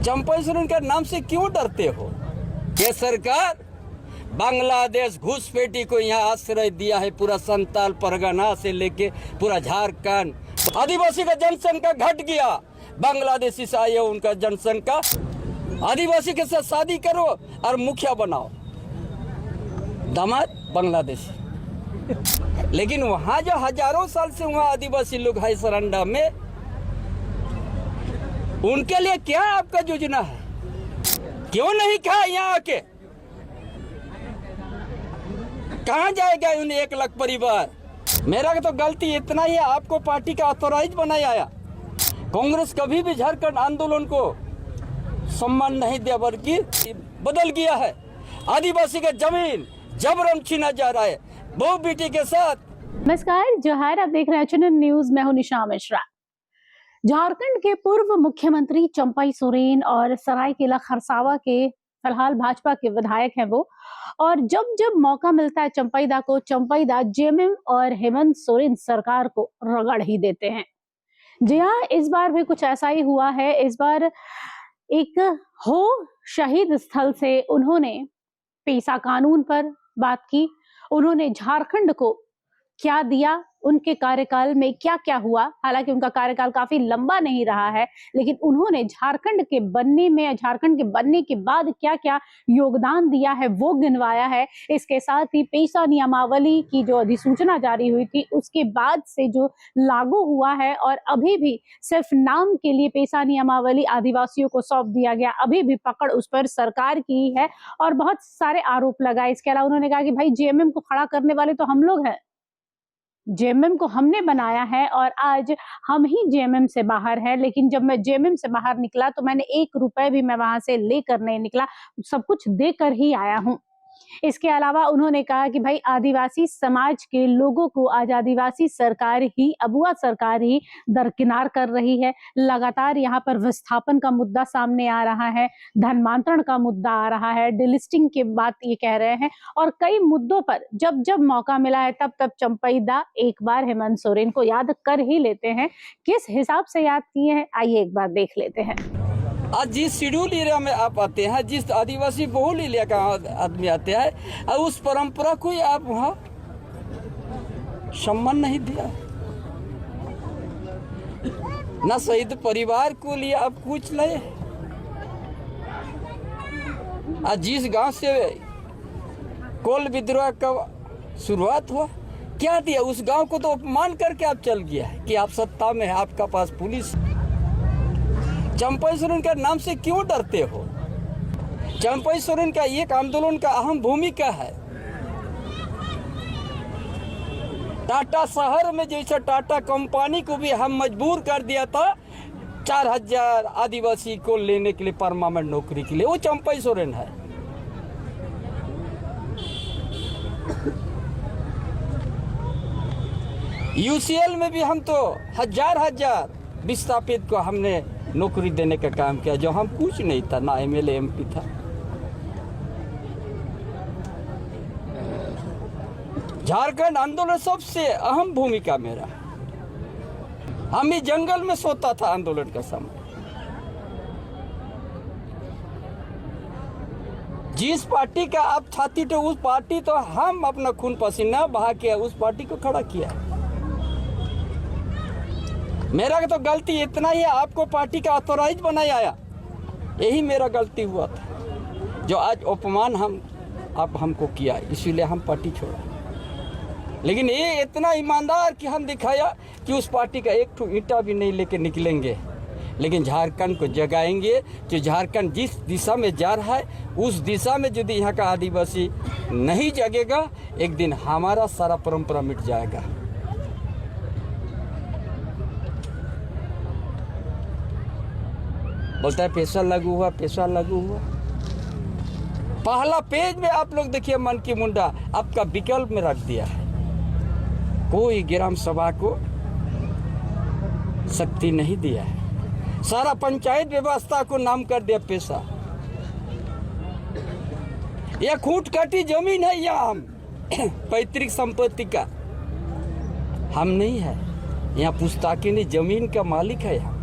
चंपई सोरेन के नाम से क्यों डरते हो? ये सरकार बांग्लादेश घुसपैठी को यहाँ आश्रय दिया है। पूरा संताल परगना से लेके पूरा झारखंड, आदिवासी का जनसंख्या घट गया। बांग्लादेशी से आए उनका जनसंख्या, आदिवासी के साथ शादी करो और मुखिया बनाओ, दामाद बांग्लादेशी। लेकिन वहाँ जो हजारों साल से वहाँ आदिवासी लोग है सरंडा में, उनके लिए क्या आपका योजना है? क्यों नहीं कहा यहाँ आके? कहाँ जाएगा उन 1 लाख परिवार? मेरा तो गलती इतना ही है, आपको पार्टी का ऑथोराइज बनाया आया। कांग्रेस कभी भी झारखंड आंदोलन को सम्मान नहीं दिया, बल्कि बदल गया है। आदिवासी का जमीन जबरन छीना जा रहा है बहू बेटी के साथ। नमस्कार, जोहार, आप देख रहे हैं चैनल न्यूज। मैं हूं निशा मिश्रा। झारखंड के पूर्व मुख्यमंत्री चंपई सोरेन और सरायकेला खरसावा के फिलहाल भाजपा के विधायक हैं वो, और जब जब मौका मिलता है चंपईदा को, चंपईदा जेएमएम और हेमंत सोरेन सरकार को रगड़ ही देते हैं। जी हाँ, इस बार भी कुछ ऐसा ही हुआ है। इस बार एक हो शहीद स्थल से उन्होंने पेसा कानून पर बात की। उन्होंने झारखंड को क्या दिया, उनके कार्यकाल में क्या क्या हुआ। हालांकि उनका कार्यकाल काफी लंबा नहीं रहा है, लेकिन उन्होंने झारखंड के बनने में, झारखंड के बनने के बाद क्या क्या योगदान दिया है वो गिनवाया है। इसके साथ ही पेसा नियमावली की जो अधिसूचना जारी हुई थी उसके बाद से जो लागू हुआ है, और अभी भी सिर्फ नाम के लिए पेसा नियमावली आदिवासियों को सौंप दिया गया, अभी भी पकड़ उस पर सरकार की है और बहुत सारे आरोप लगाए। इसके अलावा उन्होंने कहा कि भाई जेएमएम को खड़ा करने वाले तो हम लोग हैं, जेएमएम को हमने बनाया है और आज हम ही जेएमएम से बाहर है। लेकिन जब मैं जेएमएम से बाहर निकला तो मैंने 1 रुपए भी मैं वहां से लेकर नहीं निकला, सब कुछ देकर ही आया हूं। इसके अलावा उन्होंने कहा कि भाई आदिवासी समाज के लोगों को आज आदिवासी सरकार ही, अबुआ सरकार ही दरकिनार कर रही है। लगातार यहाँ पर विस्थापन का मुद्दा सामने आ रहा है, धर्मांतरण का मुद्दा आ रहा है, डिलिस्टिंग की बात ये कह रहे हैं, और कई मुद्दों पर जब जब मौका मिला है तब तब चंपईदा एक बार हेमंत सोरेन को याद कर ही लेते हैं। किस हिसाब से याद किए हैं, आइए एक बार देख लेते हैं। आज जिस शेड्यूल एरिया में आप आते हैं, जिस आदिवासी बहुल एरिया का आदमी आते हैं, और उस परंपरा को ही आप वहाँ सम्मान नहीं दिया, ना शहीद परिवार को लिए आप कुछ लाए। आज जिस गांव से कोल विद्रोह का शुरुआत हुआ, क्या दिया उस गांव को? तो अपमान करके आप चल गया है कि आप सत्ता में है, आपका पास पुलिस। चंपई सोरेन के नाम से क्यों डरते हो? चंपई सोरेन का एक आंदोलन का अहम भूमिका है। टाटा शहर में जैसे टाटा कंपनी को भी हम मजबूर कर दिया था 4000 आदिवासी को लेने के लिए परमानेंट नौकरी के लिए, वो चंपई सोरेन है। यूसीएल में भी हम तो हजार विस्थापित को हमने नौकरी देने का काम किया, जो हम कुछ नहीं था, ना एमएलए एमपी था। झारखंड आंदोलन सबसे अहम भूमिका मेरा। हम ही जंगल में सोता था आंदोलन का समय। जिस पार्टी का आप छाती थे उस पार्टी तो हम अपना खून पसीना बहा के उस पार्टी को खड़ा किया। मेरा तो गलती इतना ही है, आपको पार्टी का ऑथोराइज बनाया आया, यही मेरा गलती हुआ था, जो आज अपमान आप हमको किया, इसीलिए हम पार्टी छोड़ा। लेकिन ये इतना ईमानदार कि हम दिखाया कि उस पार्टी का एक ईंटा भी नहीं लेके निकलेंगे, लेकिन झारखंड को जगाएंगे। जो झारखंड जिस दिशा में जा रहा है उस दिशा में यदि यहाँ का आदिवासी नहीं जगेगा, एक दिन हमारा सारा परंपरा मिट जाएगा। बोलता है पैसा लागू हुआ, पैसा लागू हुआ। पहला पेज में आप लोग देखिए, मन की मुंडा आपका विकल्प में रख दिया है। कोई ग्राम सभा को शक्ति नहीं दिया है, सारा पंचायत व्यवस्था को नाम कर दिया पैसा। यह खूंट काटी जमीन है, यह हम पैतृक संपत्ति का हम नहीं है, यहाँ पुश्तकीय जमीन का मालिक है। यहाँ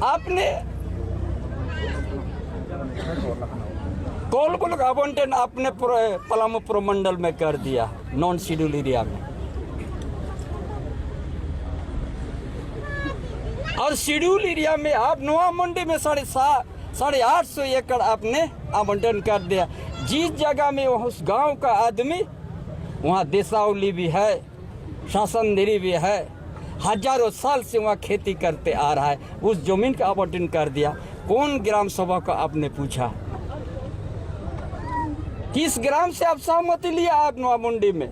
आपने कोल को आवंटन आपने पलामू प्रमंडल में कर दिया, नॉन शेड्यूल एरिया में। और शेड्यूल एरिया में आप नवा मंडी में 850 एकड़ आपने आवंटन कर दिया। जिस जगह में उस गांव का आदमी, वहाँ देसावली भी है, शासनदेरी भी है, हजारों साल से वहाँ खेती करते आ रहा है, उस जमीन का आवंटन कर दिया। कौन ग्राम सभा का आपने पूछा? किस ग्राम से आप सहमति लिया? आप नवा मंडी में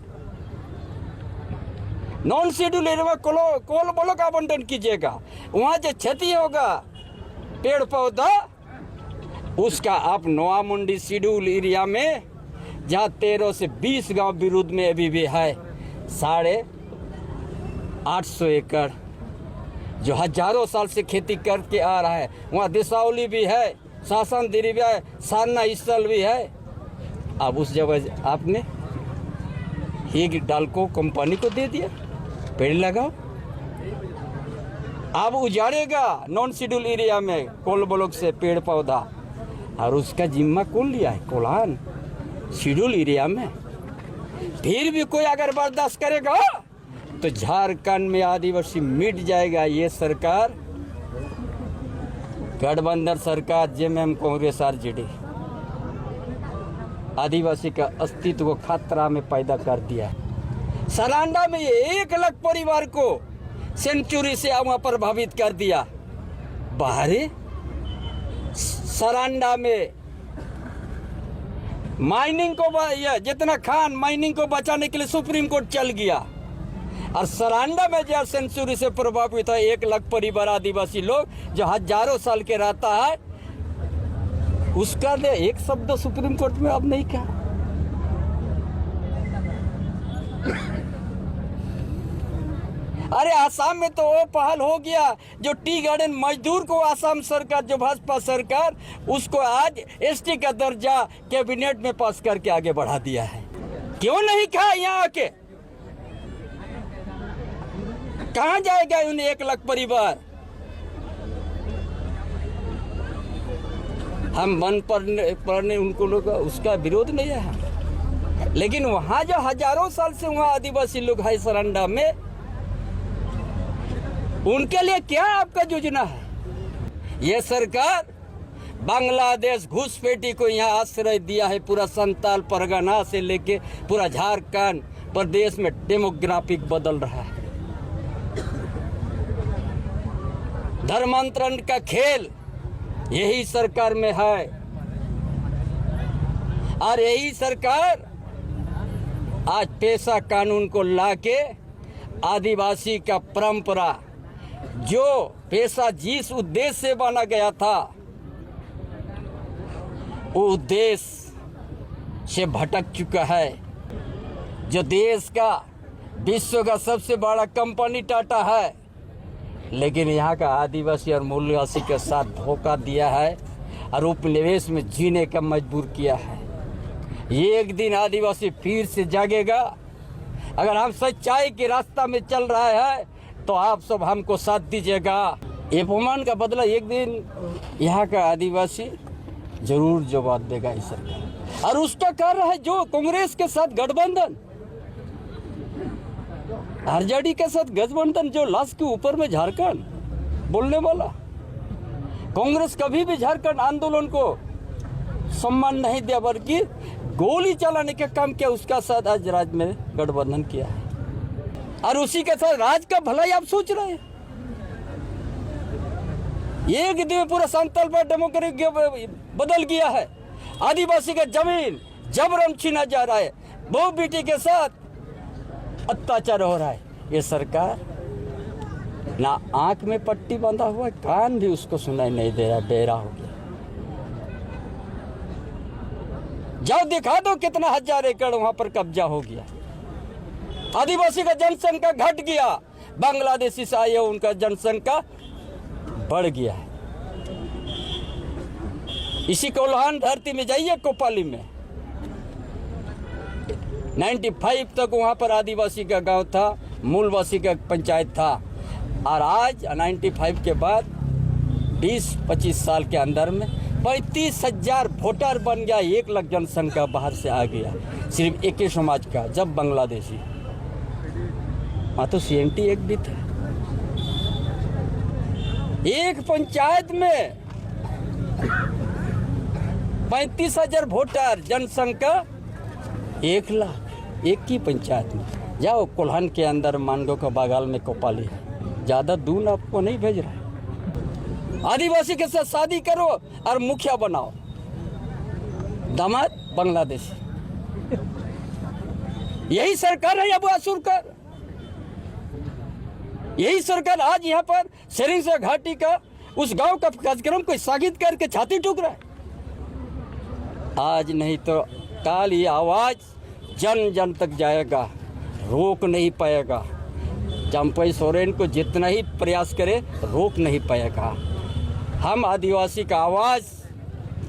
नॉन शेड्यूल एरिया में कोल ब्लॉक आवंटन कीजिएगा, वहाँ जो क्षति होगा पेड़ पौधा, उसका आप नवा मंडी शेड्यूल एरिया में, जहाँ 13 से 20 गांव विरोध में अभी भी है, 850 एकड़ जो हजारों साल से खेती करके आ रहा है, वहाँ देसावली भी है, शासनदेरी भी है, सारना स्थल भी है। अब उस जगह आपने एक डाल को कंपनी को दे दिया, पेड़ लगाओ। अब उजाड़ेगा नॉन शेड्यूल एरिया में कोल ब्लॉक से पेड़ पौधा, और उसका जिम्मा कौन लिया है? कोल्हान शेड्यूल एरिया में। फिर भी कोई अगर बर्दाश्त करेगा तो झारखंड में आदिवासी मिट जाएगा। ये सरकार, गठबंधन सरकार, जेएमएम, कांग्रेस, आरजेडी, आदिवासी का अस्तित्व को खतरा में पैदा कर दिया है। सरांडा में ये 1 लाख परिवार को सेंचुरी से वहां प्रभावित कर दिया। बाहरी सरांडा में माइनिंग को जितना खान माइनिंग को बचाने के लिए सुप्रीम कोर्ट चल गया, और सरांडा में जो सेंचुरी से प्रभावित है 1 लाख परिवार आदिवासी लोग जो हजारों साल के रहता है, उसका ने एक शब्द सुप्रीम कोर्ट में अब नहीं कहा। अरे आसाम में तो वो पहल हो गया, जो टी गार्डन मजदूर को आसाम सरकार, जो भाजपा सरकार, उसको आज एसटी का दर्जा कैबिनेट में पास करके आगे बढ़ा दिया है। क्यों नहीं कहा यहाँ आके? कहाँ जाएगा उन 1 लाख परिवार? हम वन पढ़ने उनको लोग उसका विरोध नहीं है, लेकिन वहाँ जो हजारों साल से वहाँ आदिवासी लोग है सरांडा में, उनके लिए क्या आपका योजना है? ये सरकार बांग्लादेश घुसपैठी को यहाँ आश्रय दिया है। पूरा संताल परगना से लेके पूरा झारखंड प्रदेश में डेमोग्राफिक बदल रहा है। धर्मांतरण का खेल यही सरकार में है, और यही सरकार आज पेशा कानून को लाके आदिवासी का परंपरा, जो पेशा जिस उद्देश्य से बना गया था, वो उद्देश्य से भटक चुका है। जो देश का, विश्व का सबसे बड़ा कंपनी टाटा है, लेकिन यहाँ का आदिवासी और मूलवासी के साथ धोखा दिया है और उपनिवेश में जीने का मजबूर किया है। ये एक दिन आदिवासी फिर से जागेगा। अगर हम सच्चाई के रास्ता में चल रहा है तो आप सब हमको साथ दीजिएगा। ये अपमान का बदला एक दिन यहाँ का आदिवासी जरूर जवाब देगा इस सरकार, और उसका कारण है जो कांग्रेस के साथ गठबंधन, आरजेडी के साथ गठबंधन, जो लाश के ऊपर में झारखंड बोलने वाला। कांग्रेस कभी भी झारखंड आंदोलन को सम्मान नहीं दिया, बल्कि गोली चलाने का काम किया। उसका साथ आज राज्य में गठबंधन किया है, और उसी के साथ राज्य का भलाई आप सोच रहे हैं। एक दिन में पूरा संताल पर डेमोक्रेसी बदल गया है। आदिवासी का जमीन जबरन छीना जा रहा है, बहु बेटी के साथ अत्याचार हो रहा है। ये सरकार ना आंख में पट्टी बांधा हुआ है, कान भी उसको सुनाई नहीं दे रहा, बेरा हो गया। जाओ दिखा दो कितना 1000 एकड़ वहां पर कब्जा हो गया। आदिवासी का जनसंख्या घट गया, बांग्लादेशी से आए उनका जनसंख्या बढ़ गया है। इसी कोल्हान धरती में जाइए, कोपाली में 95 तक वहां पर आदिवासी का गांव था, मूलवासी का पंचायत था, और आज 95 के बाद 20-25 साल के अंदर में 35,000 वोटर बन गया, 1 लाख जनसंख्या बाहर से आ गया, सिर्फ एक ही समाज का, जब बांग्लादेशी। वहाँ तो CNT एक भी था। एक पंचायत में 35,000 वोटर, जनसंख्या 1 लाख, एक ही पंचायत में। जाओ कोल्हन के अंदर मांडो का बगल में कोपाली है, ज़्यादा दूर आपको नहीं भेज रहा है। आदिवासी के साथ शादी करो और मुखिया बनाओ, दामाद बांग्लादेशी। यही सरकार है अबू असुरकर, यही सरकार आज यहाँ पर सेरिंग से घाटी का उस गांव का कार्यक्रम को स्थगित करके छाती ठोक रहा है। आज नहीं तो कल ये आवाज जन जन तक जाएगा, रोक नहीं पाएगा। चंपई सोरेन को जितना ही प्रयास करे रोक नहीं पाएगा। हम आदिवासी का आवाज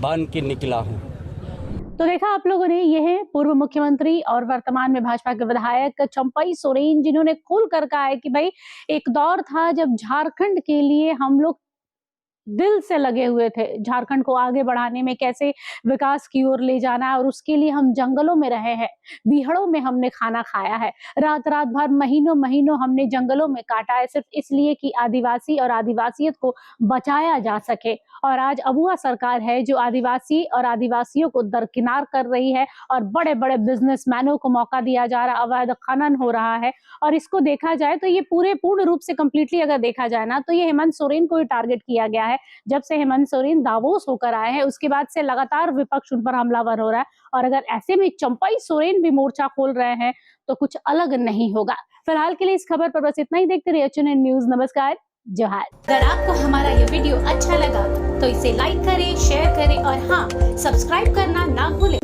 बन के निकला हूँ। तो देखा आप लोगों ने, ये है पूर्व मुख्यमंत्री और वर्तमान में भाजपा के विधायक चंपई सोरेन, जिन्होंने खुल कर कहा है कि भाई एक दौर था जब झारखंड के लिए हम लोग दिल से लगे हुए थे, झारखंड को आगे बढ़ाने में, कैसे विकास की ओर ले जाना है, और उसके लिए हम जंगलों में रहे हैं, बीहड़ों में हमने खाना खाया है, रात रात भर महीनों महीनों हमने जंगलों में काटा है, सिर्फ इसलिए कि आदिवासी और आदिवासियत को बचाया जा सके। और आज अबुआ सरकार है जो आदिवासी और आदिवासियों को दरकिनार कर रही है, और बड़े बड़े बिजनेसमैनों को मौका दिया जा रहा, अवैध खनन हो रहा है। और इसको देखा जाए तो ये पूर्ण रूप से कंप्लीटली अगर देखा जाए ना, तो ये हेमंत सोरेन को ही टारगेट किया गया है। जब से हेमंत सोरेन दावोस होकर आए हैं, उसके बाद से लगातार विपक्ष उन पर हमलावर हो रहा है, और अगर ऐसे में चंपई सोरेन भी मोर्चा खोल रहे हैं तो कुछ अलग नहीं होगा। फिलहाल के लिए इस खबर पर बस इतना ही। देखते रहिए HNN न्यूज। नमस्कार, जोहार। अगर आपको हमारा ये वीडियो अच्छा लगा तो इसे लाइक करें, शेयर करें और हाँ, सब्सक्राइब करना ना भूलें।